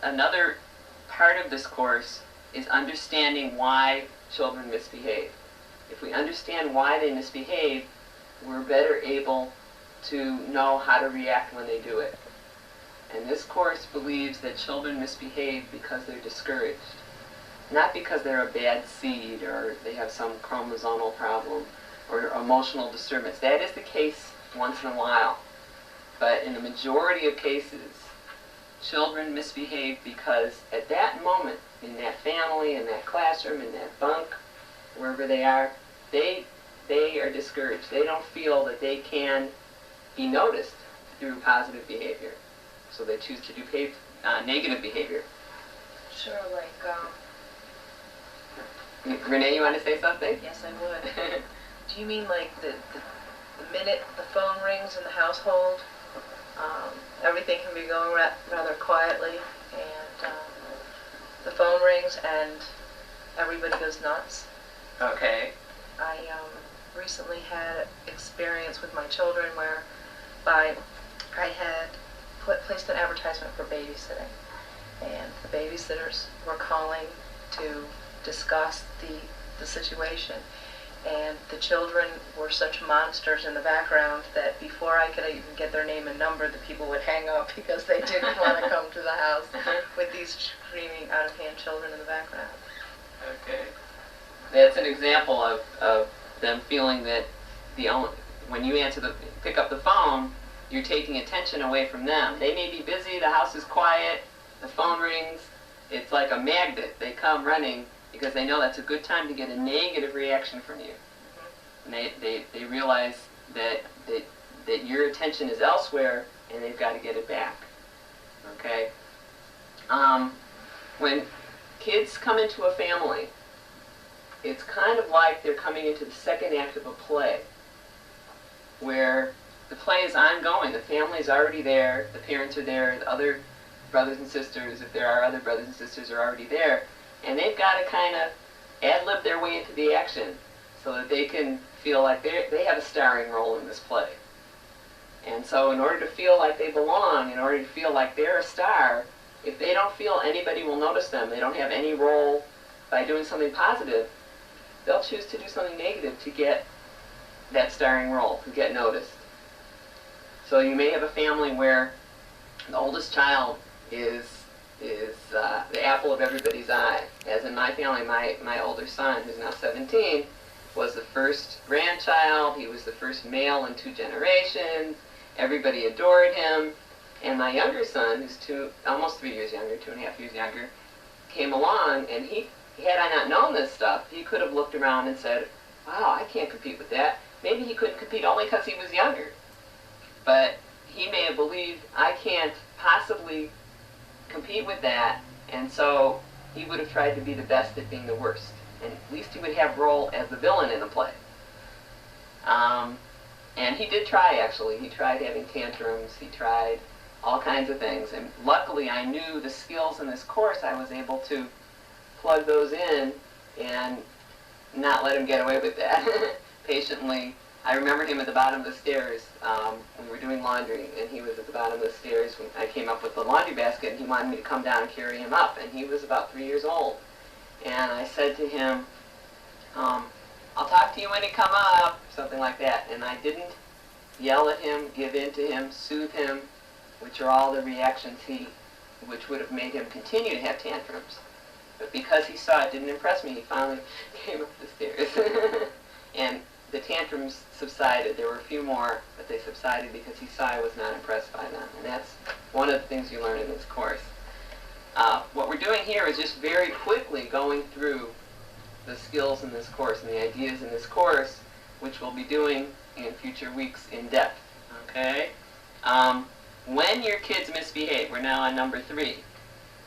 another part of this course is understanding why children misbehave. If we understand why they misbehave, we're better able to know how to react when they do it. And this course believes that children misbehave because they're discouraged, not because they're a bad seed or they have some chromosomal problem or emotional disturbance. That is the case once in a while. But in the majority of cases, children misbehave because at that moment, in that family, in that classroom, in that bunk, wherever they are are discouraged. They don't feel that they can be noticed through positive behavior. So they choose to do negative behavior. Sure, like, Renee, you want to say something? Yes, I would. Do you mean like the minute the phone rings in the household, everything can be going rather quietly, and the phone rings and everybody goes nuts? Okay. I recently had experience with my children whereby I had placed an advertisement for babysitting, and the babysitters were calling to discuss the situation, and the children were such monsters in the background that before I could even get their name and number, the people would hang up because they didn't want to come to the house with these screaming out-of-hand children in the background. Okay. That's an example of them feeling that when you pick up the phone, you're taking attention away from them. They may be busy, the house is quiet, the phone rings, it's like a magnet. They come running because they know that's a good time to get a negative reaction from you. And they realize that your attention is elsewhere and they've got to get it back. Okay? When kids come into a family, it's kind of like they're coming into the second act of a play, where the play is ongoing. The family is already there, the parents are there, the other brothers and sisters, if there are other brothers and sisters, are already there, and they've got to kind of ad-lib their way into the action so that they can feel like they have a starring role in this play. And so in order to feel like they belong, in order to feel like they're a star, if they don't feel anybody will notice them, they don't have any role by doing something positive, they'll choose to do something negative to get that starring role, to get noticed. So you may have a family where the oldest child is the apple of everybody's eye. As in my family, my older son, who's now 17, was the first grandchild. He was the first male in 2 generations. Everybody adored him. And my younger son, who's almost 3 years younger, 2.5 years younger, came along, and had I not known this stuff, he could have looked around and said, wow, I can't compete with that. Maybe he couldn't compete only because he was younger. But he may have believed, I can't possibly compete with that, and so he would have tried to be the best at being the worst. And at least he would have role as the villain in the play. And he did try, actually. He tried having tantrums. He tried all kinds of things. And luckily, I knew the skills in this course. I was able to plug those in and not let him get away with that. Patiently. I remember him at the bottom of the stairs. We were doing laundry, and he was at the bottom of the stairs when I came up with the laundry basket, and he wanted me to come down and carry him up. And he was about 3 years old. And I said to him, I'll talk to you when you come up, something like that. And I didn't yell at him, give in to him, soothe him, which are all the reactions which would have made him continue to have tantrums. But because he saw it didn't impress me, he finally came up the stairs. And the tantrums subsided. There were a few more, but they subsided because he saw I was not impressed by them. And that's one of the things you learn in this course. What we're doing here is just very quickly going through the skills in this course and the ideas in this course, which we'll be doing in future weeks in depth. Okay? When your kids misbehave, we're now on number 3.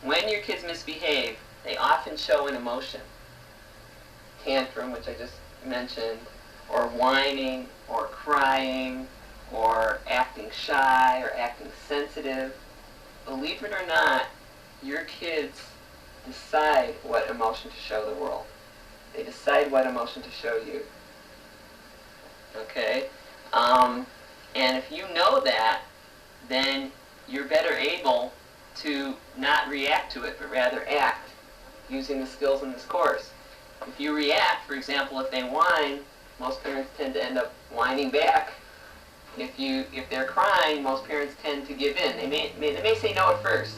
When your kids misbehave, they often show an emotion. Tantrum, which I just mentioned, or whining, or crying, or acting shy, or acting sensitive. Believe it or not, your kids decide what emotion to show the world. They decide what emotion to show you. Okay? And if you know that, then you're better able to not react to it, but rather act using the skills in this course. If you react, for example, if they whine, most parents tend to end up whining back. If they're crying, most parents tend to give in. They may say no at first,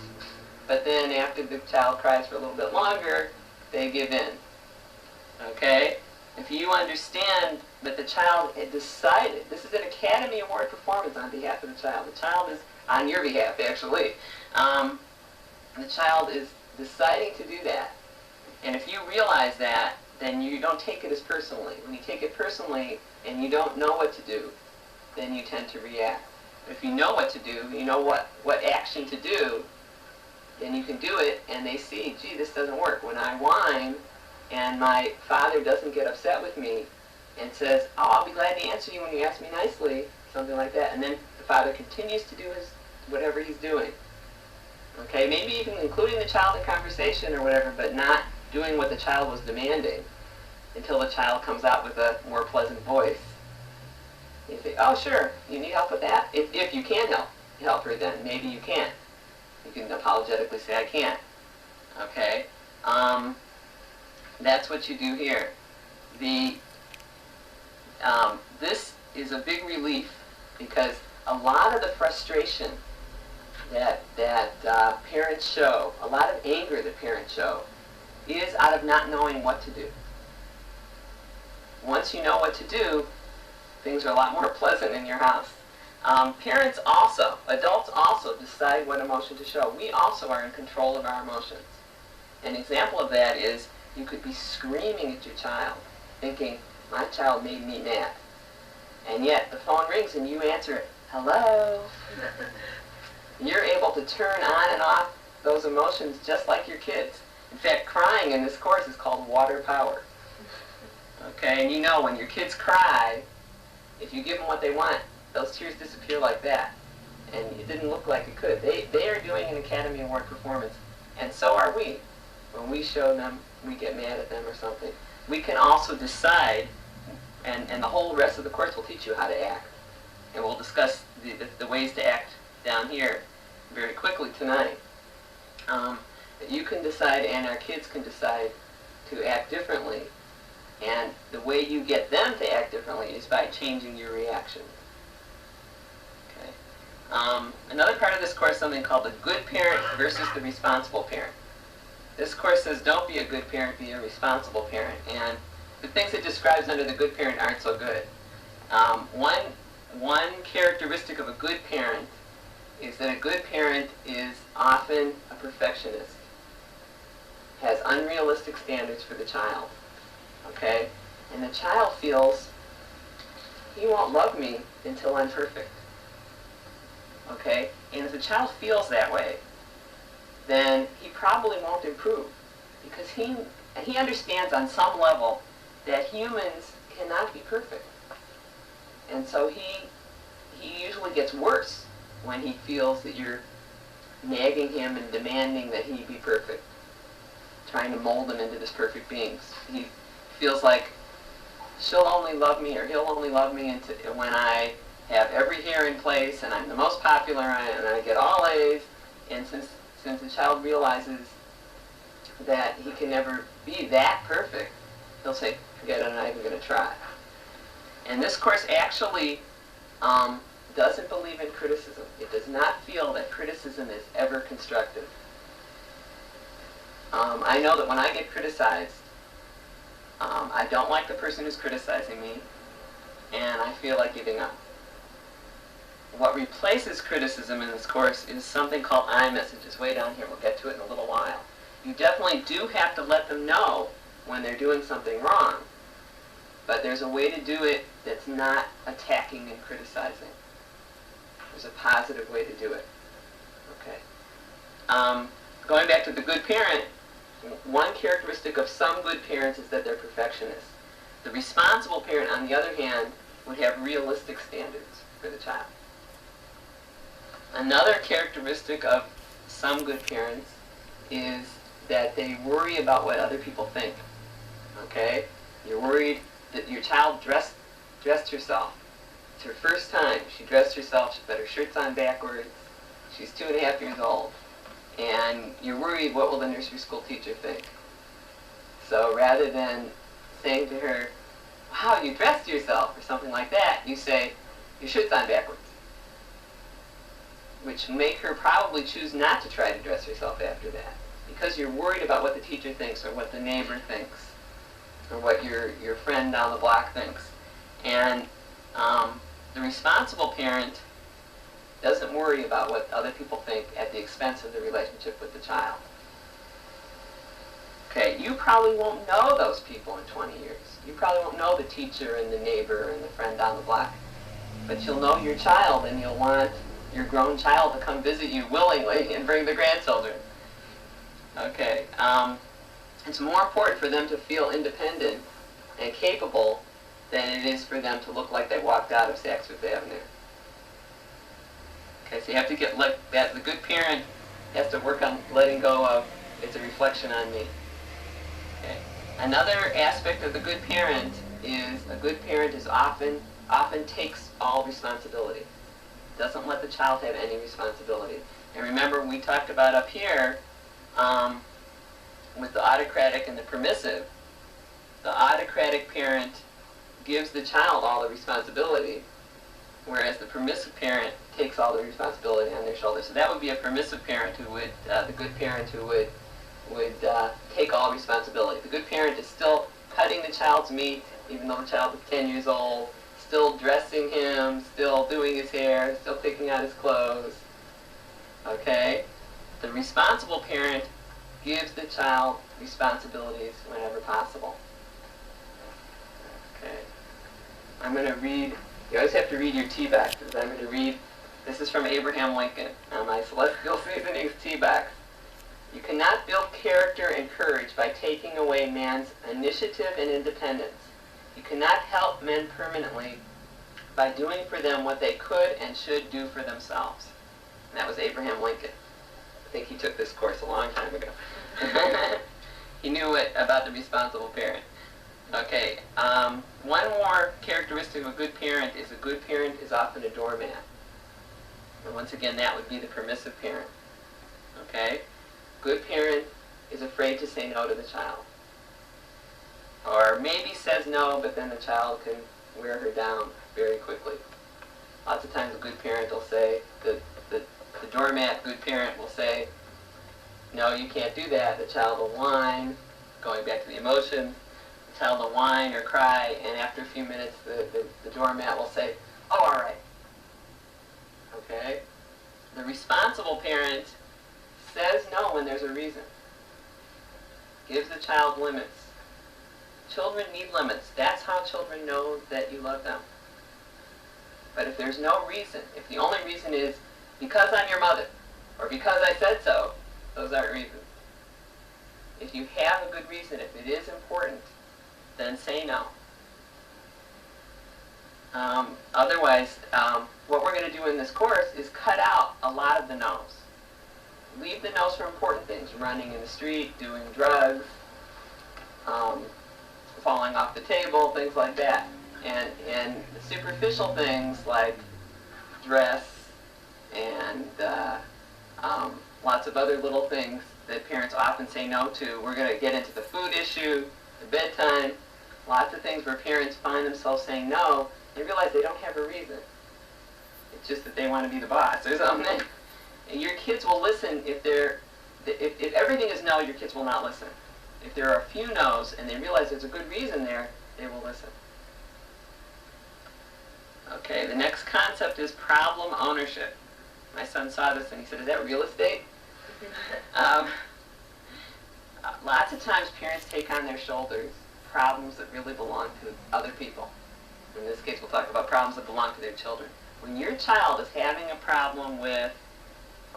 but then after the child cries for a little bit longer, they give in. Okay? If you understand that the child had decided, this is an Academy Award performance on behalf of the child. The child is on your behalf, actually. The child is deciding to do that. And if you realize that, then you don't take it as personally. When you take it personally and you don't know what to do, then you tend to react. But if you know what to do, you know what action to do, then you can do it, and they see, gee, this doesn't work. When I whine and my father doesn't get upset with me and says, oh, I'll be glad to answer you when you ask me nicely, something like that, and then the father continues to do whatever he's doing. Okay, maybe even including the child in conversation or whatever, but not doing what the child was demanding until the child comes out with a more pleasant voice. You say, oh, sure, you need help with that? If you can help her, then maybe you can. You can apologetically say, I can't. Okay? That's what you do here. This is a big relief because a lot of the frustration that parents show, a lot of anger that parents show, is out of not knowing what to do. Once you know what to do, things are a lot more pleasant in your house. Parents also, adults also decide what emotion to show. We also are in control of our emotions. An example of that is you could be screaming at your child, thinking, my child made me mad. And yet the phone rings and you answer it, hello. You're able to turn on and off those emotions just like your kids. In fact, crying in this course is called water power. Okay, and you know when your kids cry, if you give them what they want, those tears disappear like that. And it didn't look like it could. They are doing an Academy Award performance, and so are we. When we show them, we get mad at them or something. We can also decide, and the whole rest of the course will teach you how to act. And we'll discuss the ways to act down here very quickly tonight. That you can decide and our kids can decide to act differently. And the way you get them to act differently is by changing your reaction. Okay. Another part of this course is something called the good parent versus the responsible parent. This course says don't be a good parent, be a responsible parent. And the things it describes under the good parent aren't so good. One characteristic of a good parent is that a good parent is often a perfectionist, has unrealistic standards for the child. Okay? And the child feels, he won't love me until I'm perfect. Okay? And if the child feels that way, then he probably won't improve because he understands on some level that humans cannot be perfect. And so he usually gets worse when he feels that you're nagging him and demanding that he be perfect, trying to mold him into this perfect being. He feels like she'll only love me or he'll only love me when I have every hair in place and I'm the most popular and I get all A's. And since the child realizes that he can never be that perfect, he'll say, forget it, I'm not even going to try. And this course actually doesn't believe in criticism. It does not feel that criticism is ever constructive. I know that when I get criticized, I don't like the person who's criticizing me, and I feel like giving up. What replaces criticism in this course is something called I-messages. Way down here, we'll get to it in a little while. You definitely do have to let them know when they're doing something wrong, but there's a way to do it that's not attacking and criticizing. There's a positive way to do it. Okay. Going back to the good parent, one characteristic of some good parents is that they're perfectionists. The responsible parent, on the other hand, would have realistic standards for the child. Another characteristic of some good parents is that they worry about what other people think. Okay? You're worried that your child dressed herself. It's her first time. She dressed herself. She put her shirts on backwards. She's 2.5 years old. and you're worried, what will the nursery school teacher think? So rather than saying to her, wow, you dressed yourself, or something like that, you say, your shirt's on backwards. Which make her probably choose not to try to dress herself after that. Because you're worried about what the teacher thinks, or what the neighbor thinks, or what your friend down the block thinks. And the responsible parent doesn't worry about what other people think at the expense of the relationship with the child. Okay, you probably won't know those people in 20 years. You probably won't know the teacher and the neighbor and the friend down the block. But you'll know your child, and you'll want your grown child to come visit you willingly and bring the grandchildren. Okay, it's more important for them to feel independent and capable than it is for them to look like they walked out of Saks Fifth Avenue. Okay, so you have to get like that. The good parent has to work on letting go of, it's a reflection on me. Okay. Another aspect of the good parent is a good parent is often takes all responsibility. Doesn't let the child have any responsibility. And remember, we talked about up here with the autocratic and the permissive. The autocratic parent gives the child all the responsibility, whereas the permissive parent takes all the responsibility on their shoulders. So that would be a permissive parent who would, the good parent who would take all responsibility. The good parent is still cutting the child's meat, even though the child is 10 years old, still dressing him, still doing his hair, still picking out his clothes. Okay? The responsible parent gives the child responsibilities whenever possible. Okay. I'm going to read, you always have to read your tea boxes. I'm going to read, this is from Abraham Lincoln. Now my celestial seasonings tea box. You cannot build character and courage by taking away man's initiative and independence. You cannot help men permanently by doing for them what they could and should do for themselves. And that was Abraham Lincoln. I think he took this course a long time ago. He knew it about the responsible parent. Okay, one more characteristic of a good parent is often a doormat. And once again, that would be the permissive parent. Okay? Good parent is afraid to say no to the child. Or maybe says no, but then the child can wear her down very quickly. Lots of times a good parent will say, the doormat good parent will say, no, you can't do that. The child will whine, going back to the emotion. The child will whine or cry, and after a few minutes the doormat will say, oh, all right. Okay? The responsible parent says no when there's a reason. Gives the child limits. Children need limits. That's how children know that you love them. But if there's no reason, if the only reason is because I'm your mother, or because I said so, those aren't reasons. If you have a good reason, if it is important, then say no. Otherwise, what we're going to do in this course is cut out a lot of the no's. Leave the no's for important things, running in the street, doing drugs, falling off the table, things like that. And the superficial things like dress and lots of other little things that parents often say no to. We're going to get into the food issue, the bedtime, lots of things where parents find themselves saying no and realize they don't have a reason. It's just that they want to be the boss or something. And your kids will listen if everything is no, your kids will not listen. If there are a few no's and they realize there's a good reason there, they will listen. Okay, the next concept is problem ownership. My son saw this and he said, is that real estate? Lots of times parents take on their shoulders problems that really belong to other people. In this case, we'll talk about problems that belong to their children. When your child is having a problem with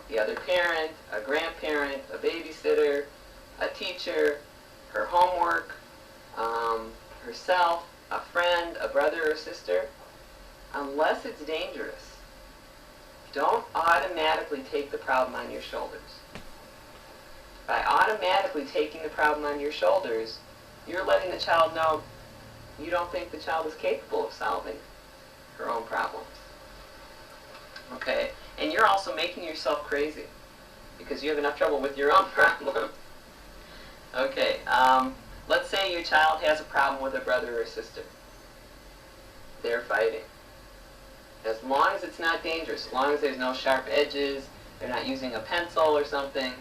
the other parent, a grandparent, a babysitter, a teacher, her homework, herself, a friend, a brother or sister, unless it's dangerous, don't automatically take the problem on your shoulders. By automatically taking the problem on your shoulders, you're letting the child know you don't think the child is capable of solving her own problems. Okay? And you're also making yourself crazy. because you have enough trouble with your own problem. Okay, let's say your child has a problem with a brother or sister. They're fighting. As long as it's not dangerous, as long as there's no sharp edges, they're not using a pencil or something,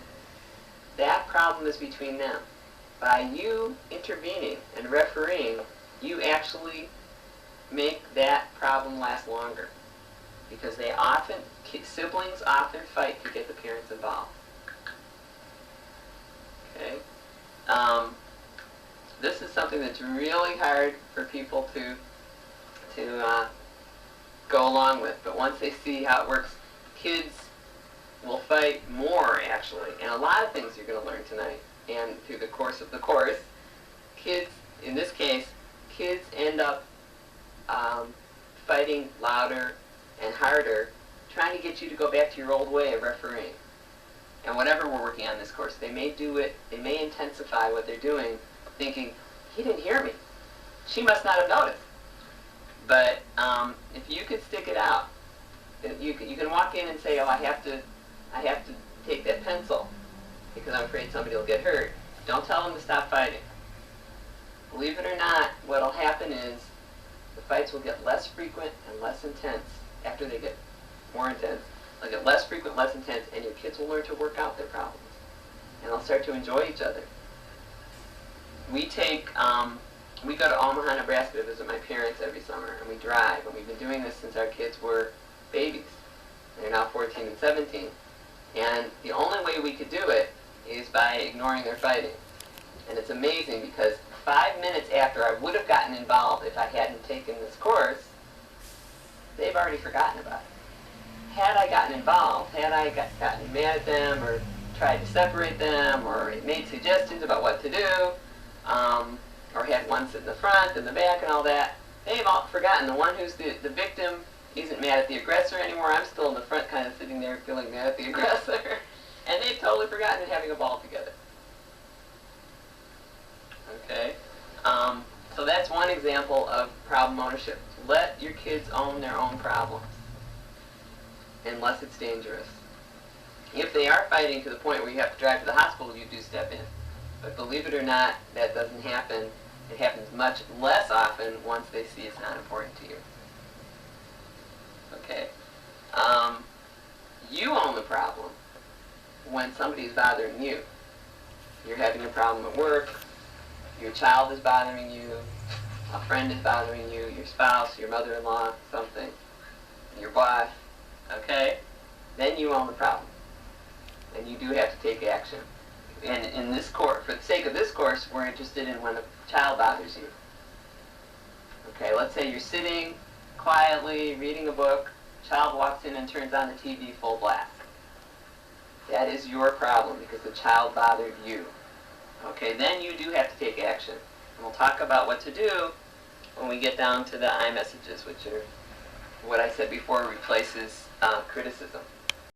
that problem is between them. By you intervening and refereeing, you actually make that problem last longer. Because siblings often fight to get the parents involved. Okay? This is something that's really hard for people to go along with, but once they see how it works, kids will fight more, actually. And a lot of things you're going to learn tonight and through the course of the course. Kids, in this case, kids end up fighting louder and harder, trying to get you to go back to your old way of refereeing. And whatever we're working on this course, they may do it, they may intensify what they're doing, thinking, he didn't hear me. She must not have noticed. But if you could stick it out, you can walk in and say, oh, I have to take that pencil because I'm afraid somebody will get hurt. Don't tell them to stop fighting. Believe it or not, what will happen is the fights will get less frequent and less intense after they get more intense. They'll get less frequent, less intense, and your kids will learn to work out their problems. And they'll start to enjoy each other. We go to Omaha, Nebraska to visit my parents every summer, and we drive, and we've been doing this since our kids were babies. They're now 14 and 17. And the only way we could do it is by ignoring their fighting. And it's amazing because 5 minutes after I would have gotten involved if I hadn't taken this course, they've already forgotten about it. Had I gotten involved, had I gotten mad at them or tried to separate them or made suggestions about what to do, or had one sit in the front and the back and all that, they've all forgotten. The one who's the victim isn't mad at the aggressor anymore. I'm still in the front kind of sitting there feeling mad at the aggressor. And they've totally forgotten and having a ball together. Okay? So that's one example of problem ownership. Let your kids own their own problems, unless it's dangerous. If they are fighting to the point where you have to drive to the hospital, you do step in. But believe it or not, that doesn't happen. It happens much less often once they see it's not important to you. Okay? You own the problem when somebody's bothering you. You're having a problem at work, your child is bothering you, a friend is bothering you, your spouse, your mother-in-law, something, your boss, okay? Then you own the problem. And you do have to take action. And in this course, for the sake of this course, we're interested in when a child bothers you. Okay, let's say you're sitting quietly, reading a book, child walks in and turns on the TV full blast. That is your problem because the child bothered you. Okay, then you do have to take action. And we'll talk about what to do when we get down to the iMessages, which are what I said before replaces criticism.